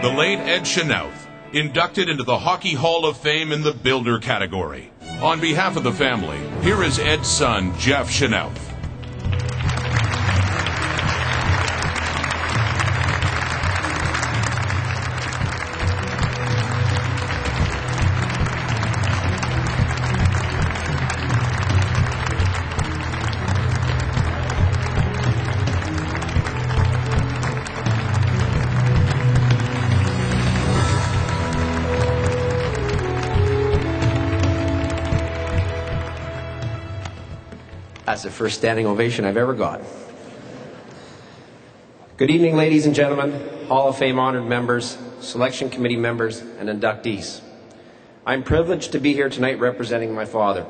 the late Ed Chynoweth, inducted into the Hockey Hall of Fame in the Builder category. On behalf of the family, here is Ed's son, Jeff Chynoweth. That's the first standing ovation I've ever got. Good evening, ladies and gentlemen, Hall of Fame honored members, selection committee members, and inductees. I'm privileged to be here tonight representing my father.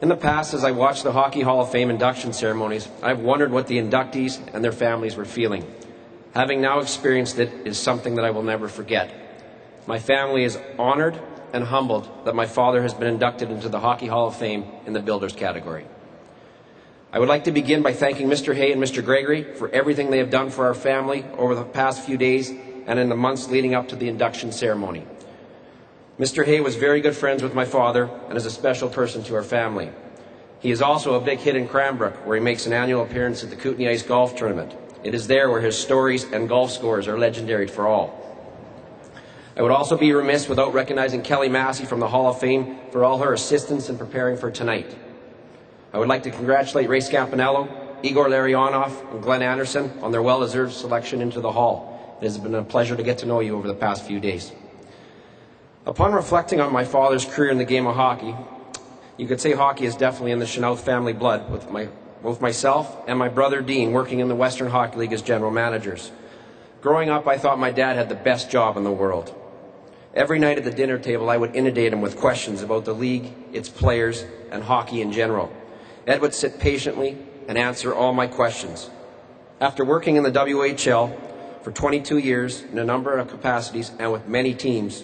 In the past, as I watched the Hockey Hall of Fame induction ceremonies, I've wondered what the inductees and their families were feeling. Having now experienced it is something that I will never forget. My family is honored and humbled that my father has been inducted into the Hockey Hall of Fame in the Builders category. I would like to begin by thanking Mr. Hay and Mr. Gregory for everything they have done for our family over the past few days and in the months leading up to the induction ceremony. Mr. Hay was very good friends with my father and is a special person to our family. He is also a big hit in Cranbrook, where he makes an annual appearance at the Kootenay Ice Golf Tournament. It is there where his stories and golf scores are legendary for all. I would also be remiss without recognizing Kelly Massey from the Hall of Fame for all her assistance in preparing for tonight. I would like to congratulate Ray Scampanello, Igor Larionov, and Glenn Anderson on their well-deserved selection into the Hall. It has been a pleasure to get to know you over the past few days. Upon reflecting on my father's career in the game of hockey, you could say hockey is definitely in the Chynoweth family blood, with both myself and my brother Dean working in the Western Hockey League as general managers. Growing up, I thought my dad had the best job in the world. Every night at the dinner table, I would inundate him with questions about the league, its players, and hockey in general. Ed would sit patiently and answer all my questions. After working in the WHL for 22 years in a number of capacities and with many teams,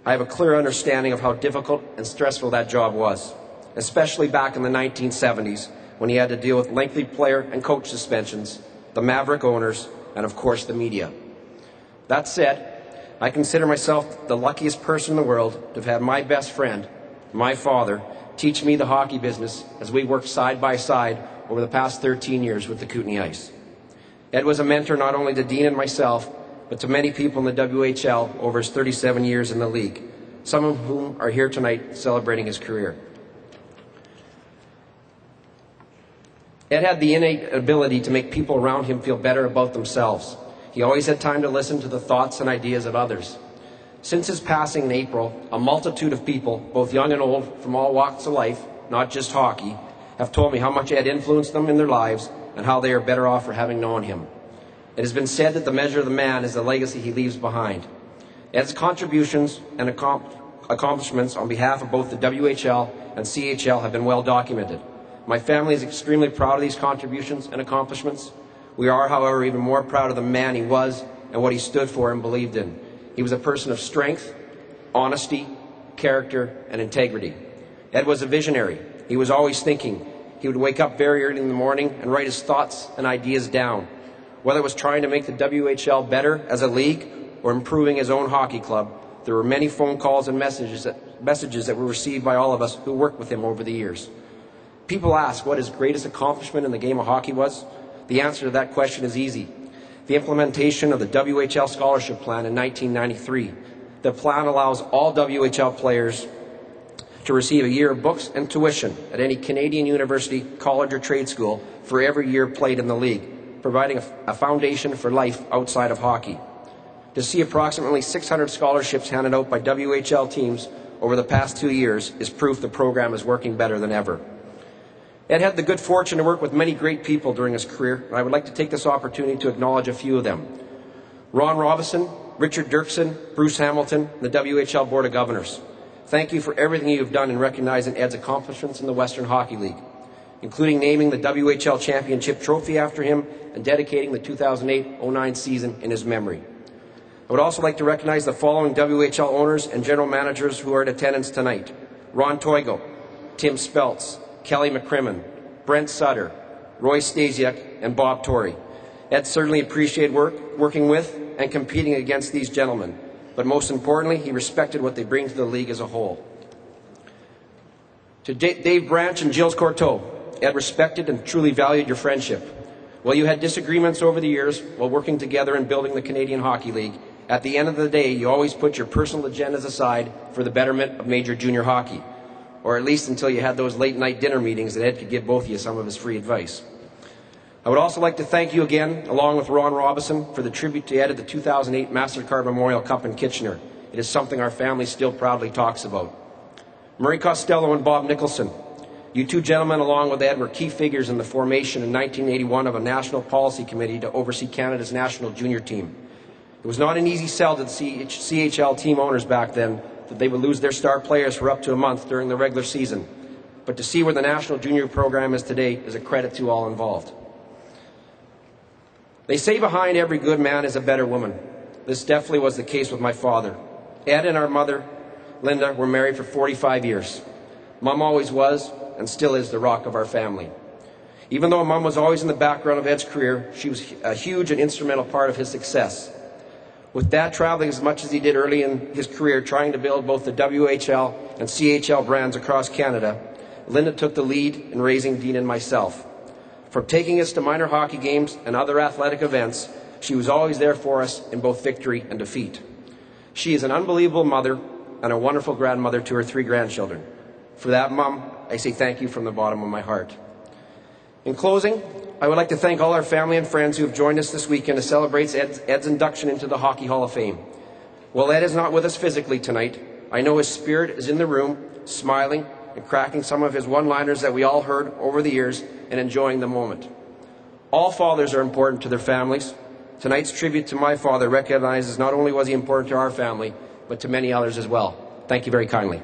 I have a clear understanding of how difficult and stressful that job was, especially back in the 1970s when he had to deal with lengthy player and coach suspensions, the Maverick owners, and of course the media. That said, I consider myself the luckiest person in the world to have had my best friend, my father, teach me the hockey business as we worked side by side over the past 13 years with the Kootenay Ice. Ed was a mentor not only to Dean and myself, but to many people in the WHL over his 37 years in the league, some of whom are here tonight celebrating his career. Ed had the innate ability to make people around him feel better about themselves. He always had time to listen to the thoughts and ideas of others. Since his passing in April, a multitude of people, both young and old, from all walks of life, not just hockey, have told me how much Ed influenced them in their lives and how they are better off for having known him. It has been said that the measure of the man is the legacy he leaves behind. Ed's contributions and accomplishments on behalf of both the WHL and CHL have been well documented. My family is extremely proud of these contributions and accomplishments. We are, however, even more proud of the man he was and what he stood for and believed in. He was a person of strength, honesty, character, and integrity. Ed was a visionary. He was always thinking. He would wake up very early in the morning and write his thoughts and ideas down. Whether it was trying to make the WHL better as a league or improving his own hockey club, there were many phone calls and messages that were received by all of us who worked with him over the years. People ask what his greatest accomplishment in the game of hockey was. The answer to that question is easy. The implementation of the WHL Scholarship Plan in 1993. The plan allows all WHL players to receive a year of books and tuition at any Canadian university, college, or trade school for every year played in the league, providing a foundation for life outside of hockey. To see approximately 600 scholarships handed out by WHL teams over the past 2 years is proof the program is working better than ever. Ed had the good fortune to work with many great people during his career, and I would like to take this opportunity to acknowledge a few of them. Ron Robison, Richard Dirksen, Bruce Hamilton, and the WHL Board of Governors. Thank you for everything you have done in recognizing Ed's accomplishments in the Western Hockey League, including naming the WHL Championship Trophy after him and dedicating the 2008-09 season in his memory. I would also like to recognize the following WHL owners and general managers who are in attendance tonight. Ron Toigo, Tim Speltz, Kelly McCrimmon, Brent Sutter, Roy Stasiak, and Bob Torrey. Ed certainly appreciated working with and competing against these gentlemen. But most importantly, he respected what they bring to the league as a whole. To Dave Branch and Gilles Courteau, Ed respected and truly valued your friendship. While you had disagreements over the years while working together and building the Canadian Hockey League, at the end of the day, you always put your personal agendas aside for the betterment of Major Junior Hockey, or at least until you had those late-night dinner meetings that Ed could give both of you some of his free advice. I would also like to thank you again, along with Ron Robison, for the tribute to Ed at the 2008 MasterCard Memorial Cup in Kitchener. It is something our family still proudly talks about. Murray Costello and Bob Nicholson, you two gentlemen, along with Ed, were key figures in the formation in 1981 of a national policy committee to oversee Canada's national junior team. It was not an easy sell to the CHL team owners back then that they would lose their star players for up to a month during the regular season. But to see where the national junior program is today is a credit to all involved. They say behind every good man is a better woman. This definitely was the case with my father. Ed and our mother, Linda, were married for 45 years. Mom always was and still is the rock of our family. Even though Mom was always in the background of Ed's career, she was a huge and instrumental part of his success. With Dad traveling as much as he did early in his career, trying to build both the WHL and CHL brands across Canada, Linda took the lead in raising Dean and myself. From taking us to minor hockey games and other athletic events, she was always there for us in both victory and defeat. She is an unbelievable mother and a wonderful grandmother to her 3 grandchildren. For that, Mom, I say thank you from the bottom of my heart. In closing, I would like to thank all our family and friends who have joined us this weekend to celebrate Ed's induction into the Hockey Hall of Fame. While Ed is not with us physically tonight, I know his spirit is in the room, smiling and cracking some of his one-liners that we all heard over the years and enjoying the moment. All fathers are important to their families. Tonight's tribute to my father recognizes not only was he important to our family, but to many others as well. Thank you very kindly.